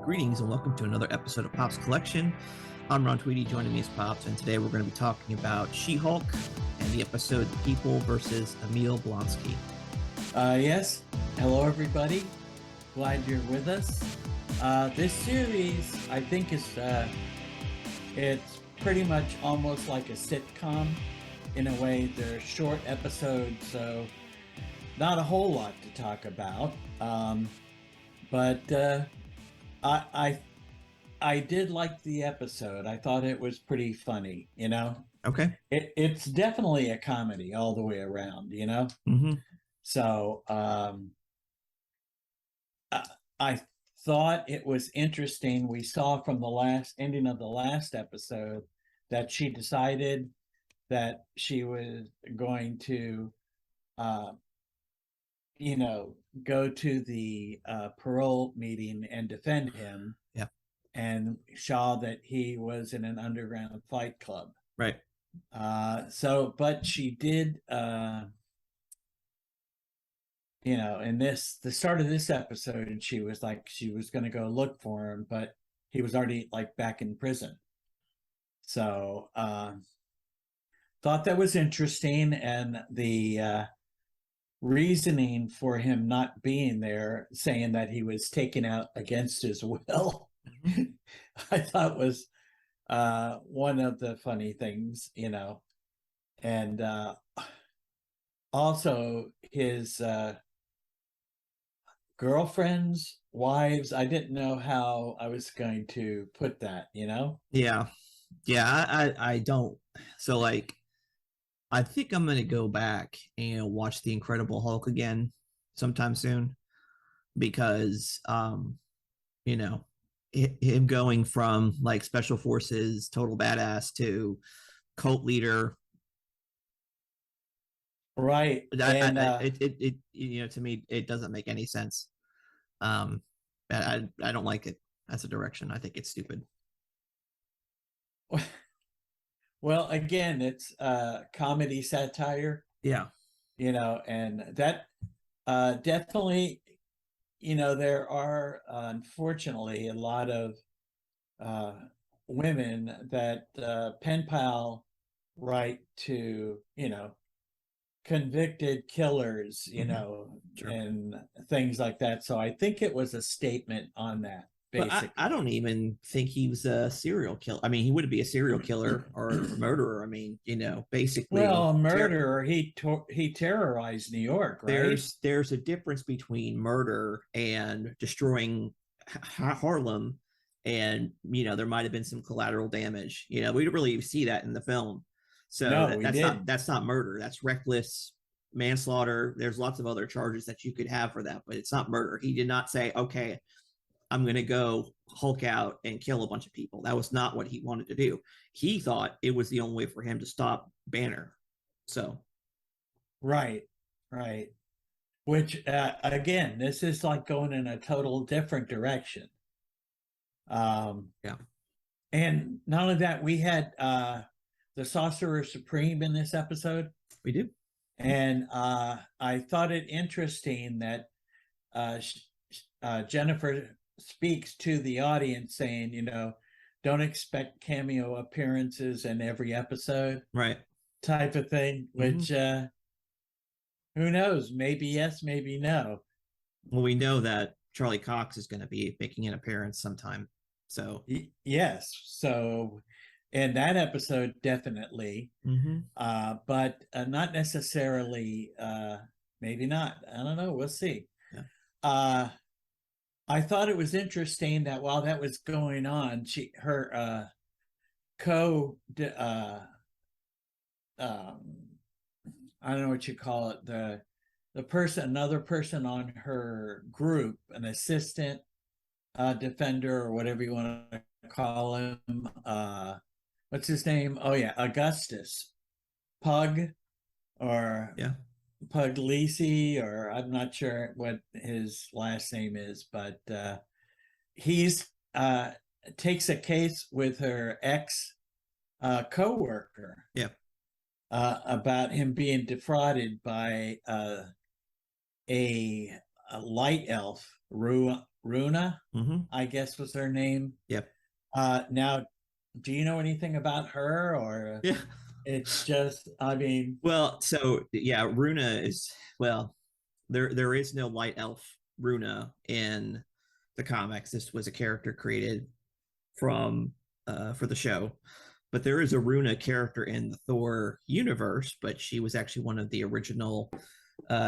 Greetings and welcome to another episode of Pop's Collection. I'm Ron Tweedy, joining me is Pops, and today we're going to be talking about She-Hulk and the episode The People versus Emil Blonsky. Yes. Hello, everybody. Glad you're with us. This series, I think, it's pretty much almost like a sitcom in a way. They're short episodes, so not a whole lot to talk about. But I did like the episode. I thought it was pretty funny, you know? Okay. It's definitely a comedy all the way around, you know? Mm-hmm. So I thought it was interesting. We saw from the last ending of the last episode that she decided that she was going to, go to the parole meeting and defend him. Yeah. And saw that he was in an underground fight club. Right. But she did, in the start of this episode, and she was going to go look for him, but he was already like back in prison. So, thought that was interesting. And the reasoning for him not being there, saying that he was taken out against his will, I thought was one of the funny things, and also his girlfriends, wives. I didn't know how I was going to put that, Yeah. I don't. So, I think I'm going to go back and watch The Incredible Hulk again sometime soon because, him going from like special forces, total badass to cult leader. Right. To me, it doesn't make any sense. I don't like it as a direction. I think it's stupid. Well, again, it's comedy satire. Yeah. And that definitely, there are unfortunately a lot of women that pen pal write to, convicted killers, Sure. and things like that. So I think it was a statement on that, But basically. I don't even think he was a serial killer. I mean, he wouldn't be a serial killer or a murderer. I mean, basically, Well, a murderer, he terrorized New York, right? there's a difference between murder and destroying Harlem, and there might have been some collateral damage. We don't really see that in the film, so No, we that's not didn't. murder. That's reckless manslaughter. There's lots of other charges that you could have for that, but it's not murder. He did not say, "Okay, I'm going to go Hulk out and kill a bunch of people." That was not what he wanted to do. He thought it was the only way for him to stop Banner. So, Right, right. Which, again, this is like going in a total different direction. yeah, And not only that, we had the Sorcerer Supreme in this episode. we do. And I thought it interesting that Jennifer speaks to the audience saying, don't expect cameo appearances in every episode, Right. type of thing, which who knows? Maybe yes, maybe no. Well, we know that Charlie Cox is going to be making an appearance sometime. So, Yes. So in that episode, definitely, but not necessarily, maybe not. I don't know. We'll see. yeah. I thought it was interesting that while that was going on, her co I don't know what you call it, another person on her group, an assistant defender or whatever you want to call him. What's his name? Oh yeah, Augustus Pug, or Yeah. Puglisi, or I'm not sure what his last name is, but he's takes a case with her ex co-worker, Yeah. about him being defrauded by a light elf, Runa, Mm-hmm. I guess was her name. Yep. Now, do you know anything about her, or Yeah. it's just, I mean, Well, so yeah, Runa is well, there is no light elf Runa in the comics. This was a character created from for the show. But there is a Runa character in the Thor universe, but she was actually one of the original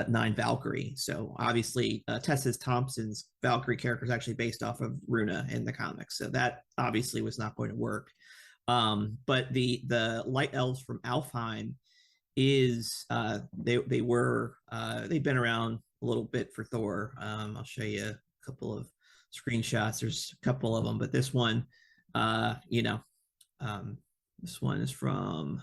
nine Valkyrie. So obviously, Tessa Thompson's Valkyrie character is actually based off of Runa in the comics. So that obviously was not going to work. But the light elves from Alfheim is they were they've been around a little bit for Thor. I'll show you a couple of screenshots. There's a couple of them, but this one, you know, um, this one is from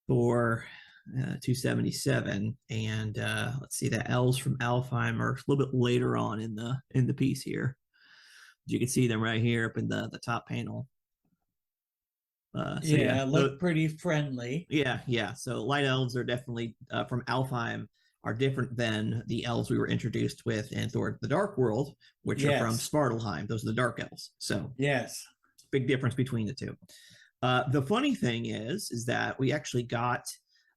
Thor 277, and let's see, the elves from Alfheim are a little bit later on in the piece here. You can see them right here up in the top panel. So yeah, yeah, look pretty friendly. yeah. So light elves are definitely from Alfheim are different than the elves we were introduced with in Thor: The Dark World, which are from Yes, Svartalheim. Those are the dark elves. So yes. big difference between the two. The funny thing is that we actually got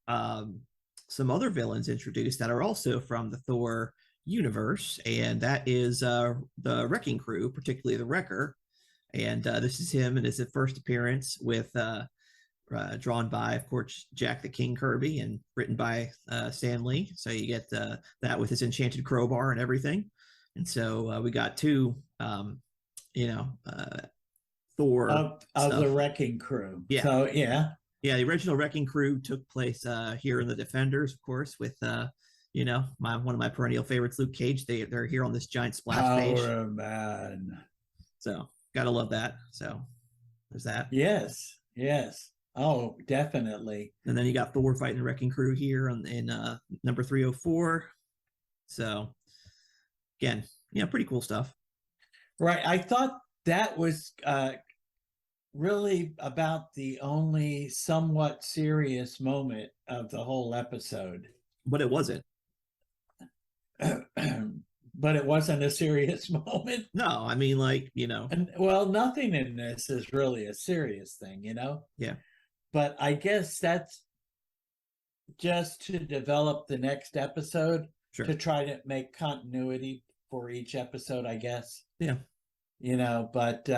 um, some other villains introduced that are also from the Thor universe, and that is the Wrecking Crew, particularly the Wrecker. And this is him and his first appearance with drawn by, of course, Jack the King Kirby and written by Stan Lee. So you get that with his enchanted crowbar and everything. And so we got two, you know, Thor Of the stuff. Wrecking Crew. Yeah, So yeah, yeah. The original Wrecking Crew took place here in the Defenders, of course, with you know, my one of my perennial favorites, Luke Cage. They're here on this giant splash page. Power Man. So gotta love that. So there's that. Yes, yes. Oh, definitely. And then you got Thor fighting the Wrecking Crew here in number 304. So again, yeah, pretty cool stuff. Right. I thought that was really about the only somewhat serious moment of the whole episode. But it wasn't. But it wasn't a serious moment. No, I mean, like, you know, And well, nothing in this is really a serious thing, yeah, But I guess that's just to develop the next episode sure. to try to make continuity for each episode, I guess. Yeah. But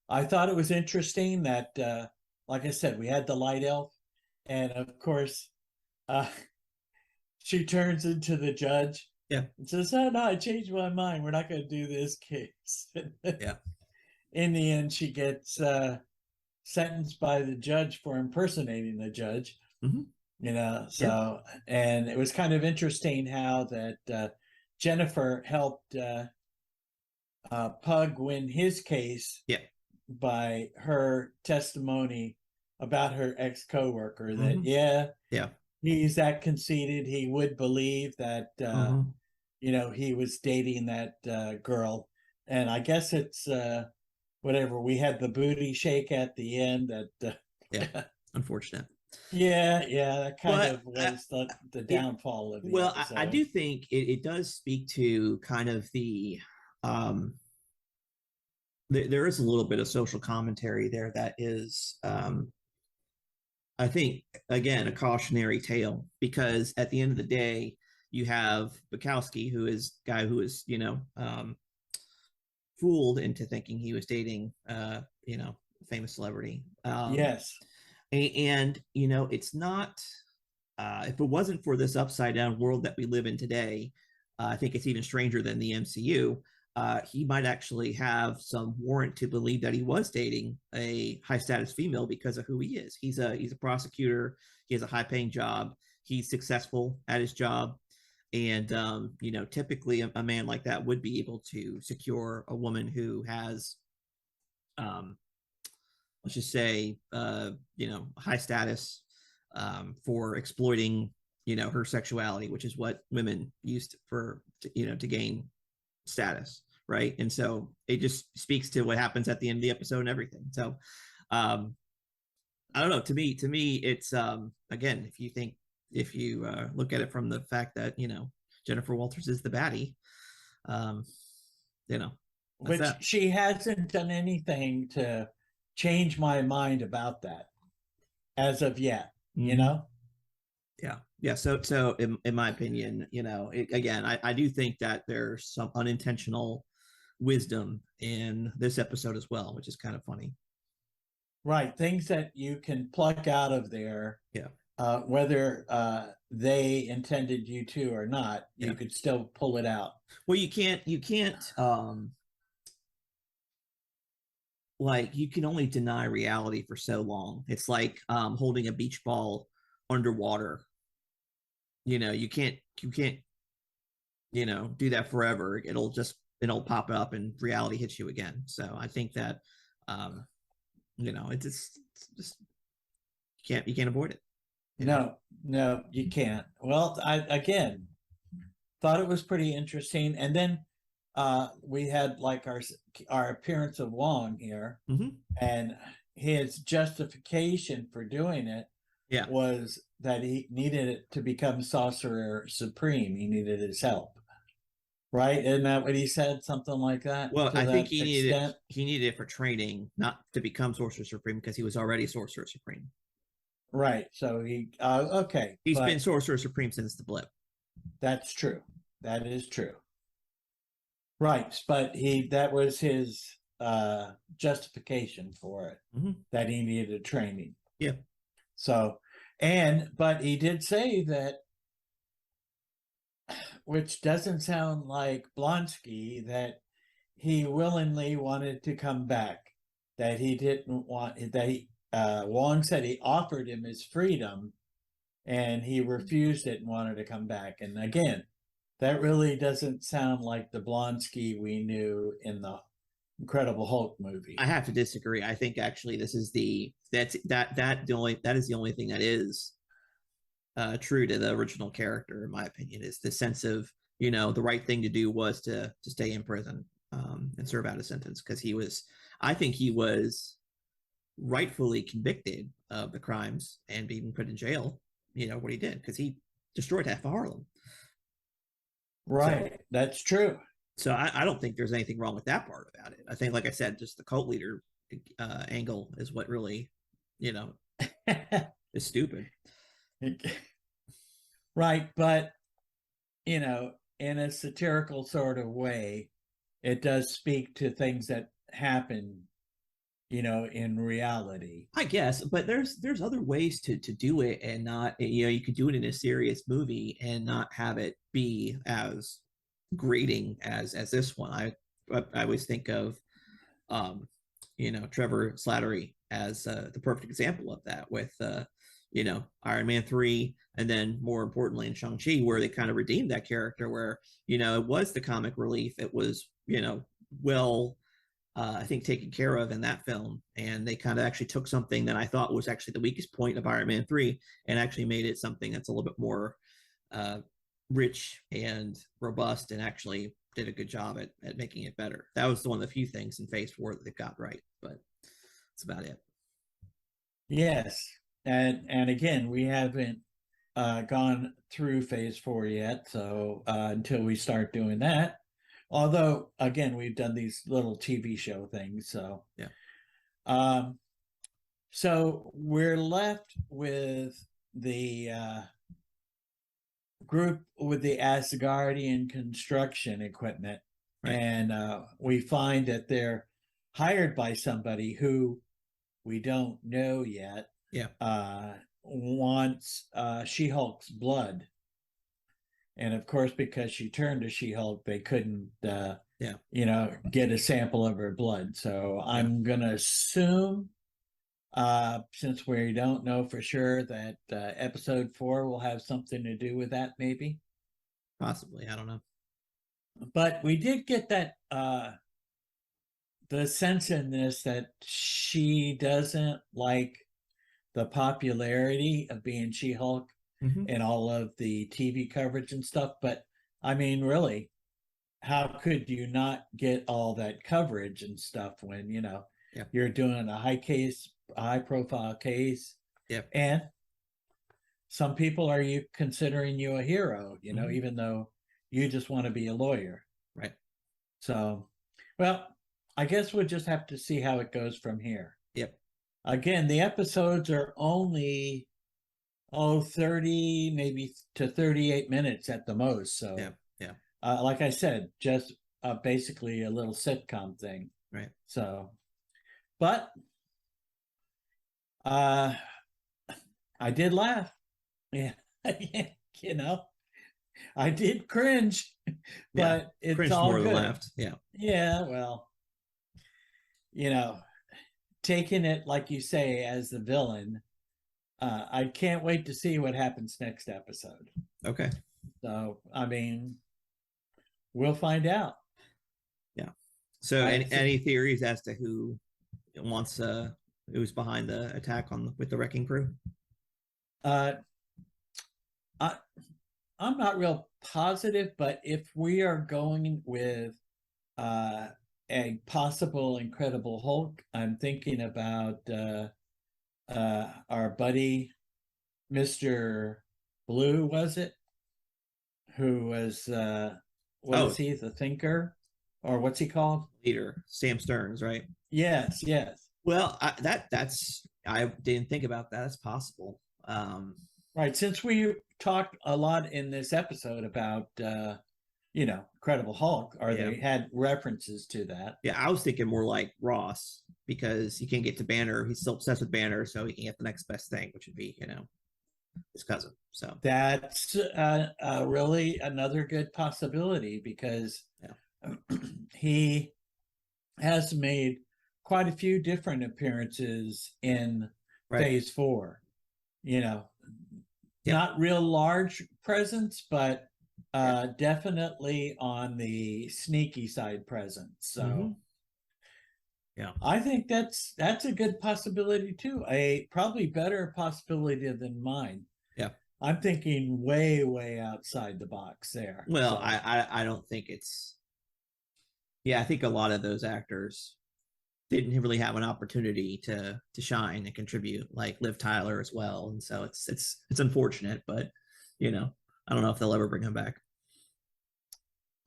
I thought it was interesting that, like I said, we had the light elf, and of course, uh, she turns into the judge Yeah. and says, "Oh no, I changed my mind. We're not going to do this case." Yeah. In the end, she gets sentenced by the judge for impersonating the judge. Mm-hmm. Yeah. So and it was kind of interesting how that Jennifer helped Pug win his case Yeah. by her testimony about her ex coworker. That Mm-hmm. yeah, Yeah. he's that conceited. He would believe that Mm-hmm. he was dating that girl, and I guess it's whatever. We had the booty shake at the end. That Yeah. Unfortunate. yeah, that kind But of was the it, downfall of the well, I episode. do think it does speak to kind of um, there is a little bit of social commentary there that is, I think, again, a cautionary tale because at the end of the day, you have Bukowski, who is guy who is, fooled into thinking he was dating, a famous celebrity. Yes, And, it's not, if it wasn't for this upside down world that we live in today, I think it's even stranger than the MCU. He might actually have some warrant to believe that he was dating a high status female because of who he is. He's a prosecutor. He has a high paying job. He's successful at his job, and typically a man like that would be able to secure a woman who has, um, let's just say, high status for exploiting, her sexuality, which is what women used to gain status, right? And so it just speaks to what happens at the end of the episode and everything. So um I don't know, to me it's again, if you look at it from the fact that Jennifer Walters is the baddie. Um, you know, that's Which that. she hasn't done anything to change my mind about that as of yet, you Mm-hmm. know? Yeah, yeah. So in my opinion, again, I do think that there's some unintentional wisdom in this episode as well, which is kind of funny. Right. Things that you can pluck out of there, Yeah, whether they intended you to or not, yeah. you could still pull it out. Well, you can't like you can only deny reality for so long. It's like holding a beach ball underwater. You can't do that forever. It'll pop up and reality hits you again. So I think that um, it's just you can't avoid it. You know. No, no, you can't. Well, I again thought it was pretty interesting. And then we had like our appearance of Wong here, Mm-hmm. and his justification for doing it Yeah. was that he needed it to become Sorcerer Supreme. He needed his help. Right? Isn't that what he said? Something like that, Well, to I think that he needed it. extent. He needed it for training, not to become Sorcerer Supreme, because he was already Sorcerer Supreme. Right. So okay, He's been but Sorcerer Supreme since the blip. that's true. That is true. Right. But that was his justification for it, Mm-hmm. that he needed training. Yeah. So, but he did say that, which doesn't sound like Blonsky, that he willingly wanted to come back, that he didn't want, that Wong said he offered him his freedom and he refused it and wanted to come back. And again, that really doesn't sound like the Blonsky we knew in the Incredible Hulk movie. I have to disagree. I think actually this is that is the only thing that is true to the original character, in my opinion, is the sense of the right thing to do was to stay in prison and serve out a sentence because I think he was rightfully convicted of the crimes and being put in jail. What he did because he destroyed half of Harlem. So Right. That's true. so I don't think there's anything wrong with that part about it. I think, like I said, just the cult leader angle is what really, you know, is stupid. Right. But, in a satirical sort of way, it does speak to things that happen, in reality. I guess, but there's other ways to do it and not you could do it in a serious movie and not have it be as grating as this one. I always think of Trevor Slattery as the perfect example of that with Iron Man 3 and then more importantly in Shang-Chi where they kind of redeemed that character where it was the comic relief. It was well I think taken care of in that film. And they kind of actually took something that I thought was actually the weakest point of Iron Man 3 and actually made it something that's a little bit more uh, rich and robust and actually did a good job at making it better. That was one of the few things in Phase 4 that they got right, but that's about it. Yes. And again, we haven't gone through phase 4 yet. So until we start doing that, although again, we've done these little TV show things. So, Yeah. um, so we're left with the group with the Asgardian construction equipment. Right. And we find that they're hired by somebody who we don't know yet. Yeah. Wants She-Hulk's blood. And of course, because she turned to She-Hulk, they couldn't, get a sample of her blood. So I'm going to assume, since we don't know for sure, that episode 4 will have something to do with that, maybe. Possibly. I don't know. But we did get that, the sense in this that she doesn't like the popularity of being She-Hulk Mm-hmm. and all of the TV coverage and stuff. But I mean, really, how could you not get all that coverage and stuff when you're doing a high profile case? Yeah. And some people are you considering you a hero, Mm-hmm. even though You just want to be a lawyer. Right. So, well, I guess we'll just have to see how it goes from here. Yep. Again, the episodes are only 30 maybe to 38 minutes at the most. So yeah. Like I said, just basically a little sitcom thing. Right. So, but I did laugh. Yeah. You know, I did cringe, but it's cringe all more good. than laughed. Yeah. Yeah, well, you know, taking it like you say as the villain, I can't wait to see what happens next episode. Okay. So, I mean, we'll find out. Yeah. So, any theories as to who wants who's behind the attack with the wrecking crew? I I'm not real positive, but if we are going with a possible Incredible Hulk, I'm thinking about our buddy Mr. Blue, was it? Who was what is he, the thinker? Or what's he called? Leader, Sam Stearns, right? Yes, yes. Well, that's I didn't think about that. That's possible. Right. Since we talked a lot in this episode about Incredible Hulk, or they had references to that. Yeah, I was thinking more like Ross, because he can't get to Banner. He's still obsessed with Banner, so he can get the next best thing, which would be, his cousin. So that's really another good possibility, because he has made quite a few different appearances in Phase 4. Not real large presence, but definitely on the sneaky side presence. So I think that's a good possibility too. A probably better possibility than mine. Yeah. I'm thinking way outside the box there. Well, so. I don't think it's. Yeah, I think a lot of those actors didn't really have an opportunity to shine and contribute, like Liv Tyler as well, and so it's unfortunate, but I don't know if they'll ever bring him back.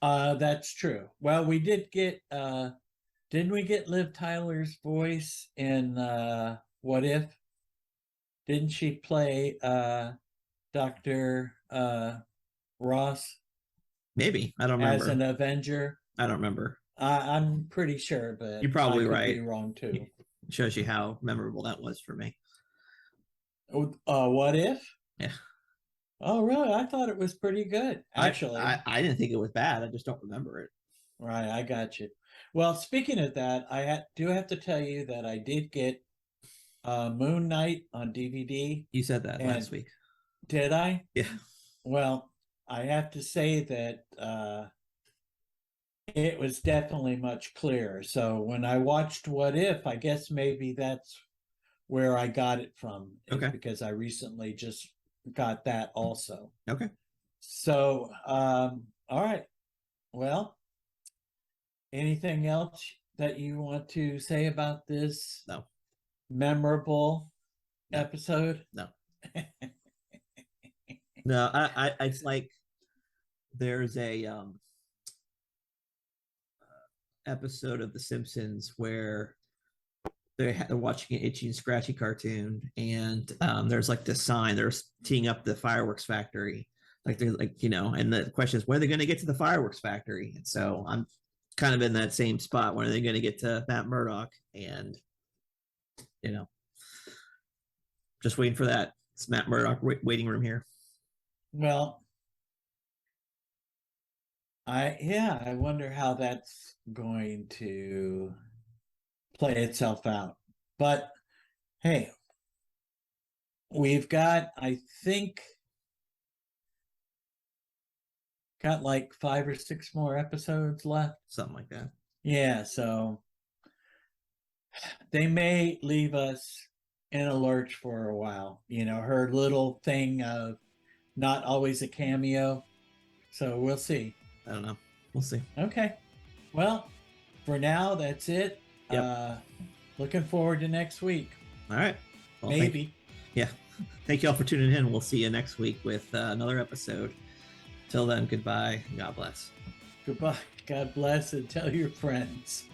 That's true. Well, we did get didn't we get Liv Tyler's voice in What If? Didn't she play Dr. Ross? Maybe. I don't remember. As an Avenger? I don't remember. I'm pretty sure, but you're probably I could right. Be wrong too. It shows you how memorable that was for me. What If? Yeah. Oh, really? I thought it was pretty good, actually. I didn't think it was bad. I just don't remember it. Right, I got you. Well, speaking of that, I do have to tell you that I did get Moon Knight on DVD. You said that last week. Did I? Yeah. Well, I have to say that it was definitely much clearer. So when I watched What If, I guess maybe that's where I got it from. Okay. Because I recently just got that also. Okay. So, all right. Well, anything else that you want to say about this? No. Memorable episode? No. No, I it's like there's a episode of The Simpsons where they're watching an Itchy and Scratchy cartoon, and there's like this sign, they're teeing up the fireworks factory, like they're like, and the question is, when are they going to get to the fireworks factory? And so I'm kind of in that same spot. When are they going to get to Matt Murdock? And just waiting for that. It's Matt Murdock waiting room here. Well, I wonder how that's going to play itself out. But hey, we've got, I think, like 5 or 6 more episodes left. Something like that. Yeah, so they may leave us in a lurch for a while. Her little thing of not always a cameo. So we'll see. I don't know. We'll see. Okay. Well, for now, that's it. Yep. Looking forward to next week. All right. Well, maybe. Thank you all for tuning in. We'll see you next week with another episode. Till then, goodbye. God bless. Goodbye. God bless, and tell your friends.